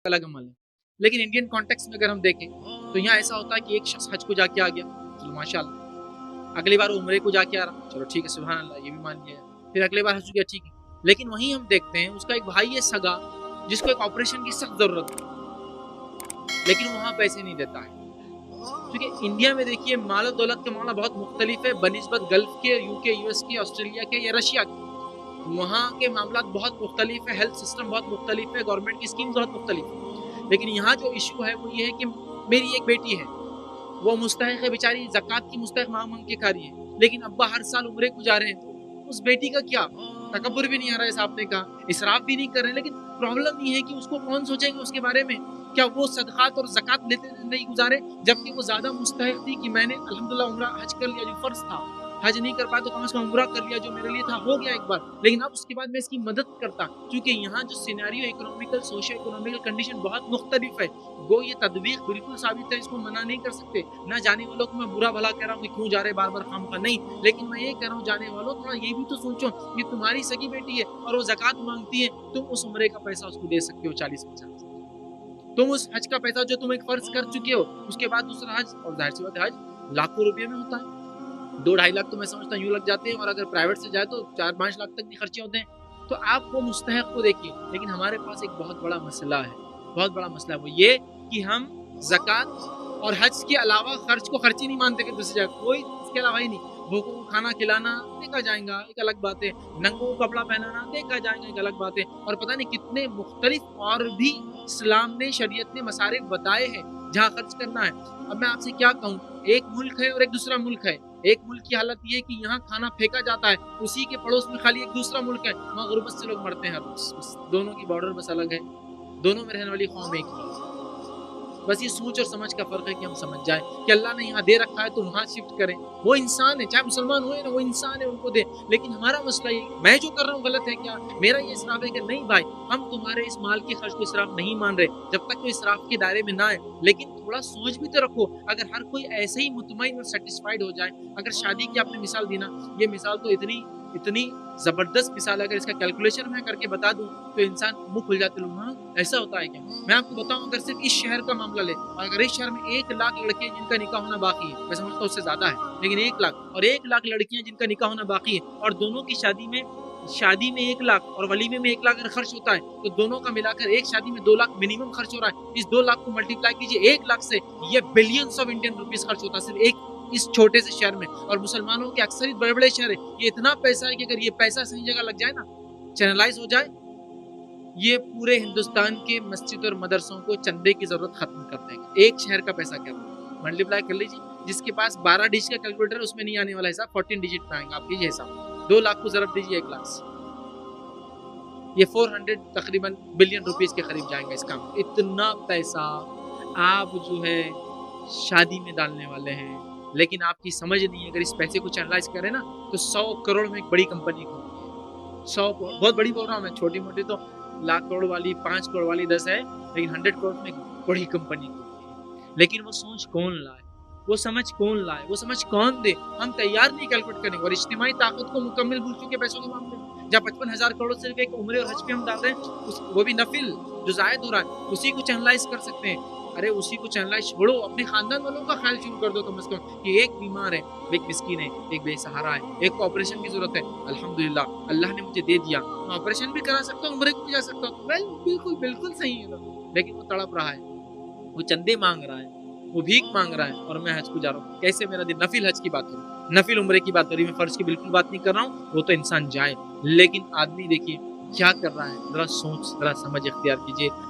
الگ عمل ہے. لیکن انڈین کانٹیکس میں اگر ہم دیکھیں تو یہاں ایسا ہوتا ہے کہ ایک شخص حج کو جا کے آ گیا, چلو ماشاء اللہ, اگلی بار عمرے کو جا کے آ رہا, چلو ٹھیک ہے سبحان اللہ, یہ بھی مان لیا, پھر اگلی بار حج گیا, ٹھیک ہے. لیکن وہیں ہم دیکھتے ہیں اس کا ایک بھائی ہے سگا جس کو ایک آپریشن کی سخت ضرورت ہے, لیکن وہاں پیسے نہیں دیتا ہے. کیونکہ انڈیا میں دیکھیے مال و دولت کا معاملہ بہت مختلف ہے بنسبت گلف کے, یو کے, یو ایس کے, آسٹریلیا کے یا رشیا کے. وہاں کے معاملات بہت مختلف ہے, ہیلتھ سسٹم بہت مختلف ہے, گورنمنٹ کی اسکیم بہت مختلف ہے. لیکن یہاں جو ایشو ہے وہ یہ ہے کہ میری ایک بیٹی ہے, وہ مستحق ہے بیچاری, زکوٰۃ کی مستحق مانگ مانگ کے کھا رہی ہے, لیکن ابا ہر سال عمرے کو جا رہے ہیں. اس بیٹی کا کیا تکبر بھی نہیں آ رہا ہے, صاحب نے کہا اسراف بھی نہیں کر رہے ہیں, لیکن پرابلم یہ ہے کہ اس کو کون سوچیں گے اس کے بارے میں, کیا وہ صدقات اور زکوٰۃ لیتے زندگی گزارے, جبکہ وہ زیادہ مستحق تھی کہ میں نے الحمدللہ عمرہ حج کر لیا جو فرض تھا, حج نہیں کر پایا تو کم از کم عمرہ کر لیا جو میرے لیے تھا, ہو گیا ایک بار, لیکن اب اس کے بعد میں اس کی مدد کرتا. کیونکہ یہاں جو scenario economical social economical condition بہت مختلف ہے, وہ یہ تدبیر بالکل ثابت ہے, اس کو منع نہیں کر سکتے. نہ جانے والوں کو میں برا بھلا کہہ رہا ہوں کہ کیوں جا رہے بار بار خام کا, نہیں, لیکن میں یہ کہہ رہا ہوں جانے والوں تھوڑا یہ بھی تو سوچو, یہ تمہاری سگی بیٹی ہے اور وہ زکوٰۃ مانگتی ہے, تم اس عمرے کا پیسہ اس کو دے سکتے ہو 40-50. تم اس حج کا پیسہ جو تم ایک فرض کر چکے ہو اس کے بعد دوسرا حج, اور ظاہر سی بات ہے حج لاکھوں روپے میں ہوتا ہے, 2-2.5 لاکھ تو میں سمجھتا ہوں یوں لگ جاتے ہیں, اور اگر پرائیویٹ سے جائے تو 4-5 لاکھ تک بھی خرچے ہوتے ہیں. تو آپ وہ مستحق کو دیکھیے. لیکن ہمارے پاس ایک بہت بڑا مسئلہ ہے, بہت بڑا مسئلہ ہے, وہ یہ کہ ہم زکوٰۃ اور حج کے علاوہ خرچ کو خرچ ہی نہیں مانتے کہ دوسری جگہ کوئی اس کے علاوہ ہی نہیں. بھوکوں کو کھانا کھلانا دیکھا جائے گا ایک الگ بات ہے, ننگوں کو کپڑا پہنانا دیکھا جائے گا ایک الگ بات ہے, اور پتہ نہیں کتنے مختلف اور بھی اسلام نے شریعت نے مصارف بتائے ہیں جہاں خرچ کرنا ہے. اب میں آپ سے کیا کہوں, ایک ملک ہے اور ایک دوسرا ملک ہے. ایک ملک کی حالت یہ ہے کہ یہاں کھانا پھینکا جاتا ہے, اسی کے پڑوس میں خالی ایک دوسرا ملک ہے, وہاں غربت سے لوگ مرتے ہیں ہر روز. دونوں کی بارڈر بس الگ ہے, دونوں میں رہنے والی قوم ایک ہی. بس یہ سوچ اور سمجھ کا فرق ہے کہ ہم سمجھ جائیں کہ اللہ نے یہاں دے رکھا ہے تو وہاں شفٹ کریں. وہ انسان ہے, چاہے مسلمان ہوئے نا, وہ انسان ہے, ان کو دے. لیکن ہمارا مسئلہ یہ, میں جو کر رہا ہوں غلط ہے کیا, میرا یہ اسراف ہے کہ نہیں بھائی, ہم تمہارے اس مال کی خرچ کو اسراف نہیں مان رہے جب تک وہ اسراف کے دائرے میں نہ آئے. لیکن تھوڑا سوچ بھی تو رکھو, اگر ہر کوئی ایسے ہی مطمئن اور سیٹسفائیڈ ہو جائے. اگر شادی کی آپ نے مثال دی نا, یہ مثال تو اتنی زبردست مثال ہے, اگر اس کا کیلکولیشن میں کر کے بتا دوں تو انسان منہ کھل جاتے لوگ, ہاں ایسا ہوتا ہے کیا. میں آپ کو بتاؤں, اگر صرف اس شہر کا معاملہ لے, اگر اس شہر میں 1 لاکھ لڑکیاں جن کا نکاح ہونا باقی ہے, میں سمجھتا ہوں اس سے زیادہ ہے, لیکن 1 لاکھ, اور 1 لاکھ لڑکیاں جن کا نکاح ہونا باقی ہے, اور دونوں کی شادی میں 1 لاکھ اور ولیمے میں 1 لاکھ اگر خرچ ہوتا ہے, تو دونوں کا ملا کر ایک شادی میں 2 لاکھ منیمم خرچ ہو رہا ہے. اس 2 لاکھ کو ملٹیپلائی کیجیے 1 لاکھ سے, یہ بلینس آف انڈین روپیز خرچ ہوتا ہے صرف ایک اس چھوٹے سے شہر میں. اور مسلمانوں کے اکثریت بڑے بڑے شہر ہیں, یہ اتنا پیسہ ہے کہ اگر یہ پیسہ صحیح جگہ لگ جائے نا, چینلائز ہو جائے, یہ پورے ہندوستان کے مسجد اور مدرسوں کو چندے کی ضرورت ختم کر دیں گے. ایک شہر کا پیسہ کیا ملٹیپلائی کر لیجیے, جس کے پاس 12 ڈیجٹ کا کیلکولیٹر اس میں نہیں آنے والا حساب 14 ڈیجٹ میں آئیں گا. آپ کیجیے حساب, 2 لاکھ کو ضرب دیجیے 1 لاکھ سے, یہ 400 تقریباً بلین روپیز کے قریب جائیں گا اس کام. اتنا پیسہ آپ جو ہے شادی میں ڈالنے والے ہیں, لیکن آپ کی سمجھ نہیں ہے. اگر اس پیسے کو چینلائز کریں نا تو 100 کروڑ میں ایک بڑی کمپنی کو, 100 بہت بڑی بول رہا ہوں میں, چھوٹی موٹی تو لاکھ کروڑ والی 5 کروڑ والی 10 ہے, لیکن 100 کروڑ میں ایک بڑی کمپنی کو. لیکن وہ سوچ کون لائے, وہ سمجھ کون لائے, وہ سمجھ کون دے. ہم تیار نہیں کیلکولیٹ کریں. اور اجتماعی طاقت کو مکمل بھول چکے پیسوں کے معاملے میں, جب 55,000 کروڑ صرف ایک عمرے اور حج پہ ہم ڈال رہے ہیں, وہ بھی نفل جو زائد ہو رہا ہے, اسی کو چینلائز کر سکتے ہیں. ارے اسی کو چینلائز چھوڑو, اپنے خاندان والوں کا خیال شروع کر دو کم از کم, کہ ایک بیمار ہے, ایک مسکین ہے, ایک بے سہارا ہے, ایک کو آپریشن کی ضرورت ہے, الحمدللہ اللہ نے مجھے دے دیا, میں آپریشن بھی کرا سکتا ہوں, عمرے کو بھی جا سکتا ہوں. بالکل صحیح ہے, لیکن وہ تڑپ رہا ہے, وہ چندے مانگ رہا ہے, وہ بھیک مانگ رہا ہے, اور میں حج کو جا رہا ہوں. کیسے میرا دن نفل حج کی بات ہو رہی, نفل عمرے کی بات ہو رہی, میں فرض کی بالکل بات نہیں کر رہا ہوں, وہ تو انسان جائے. لیکن آدمی دیکھیے کیا کر رہا ہے, ذرا سوچ ذرا سمجھ اختیار کیجیے.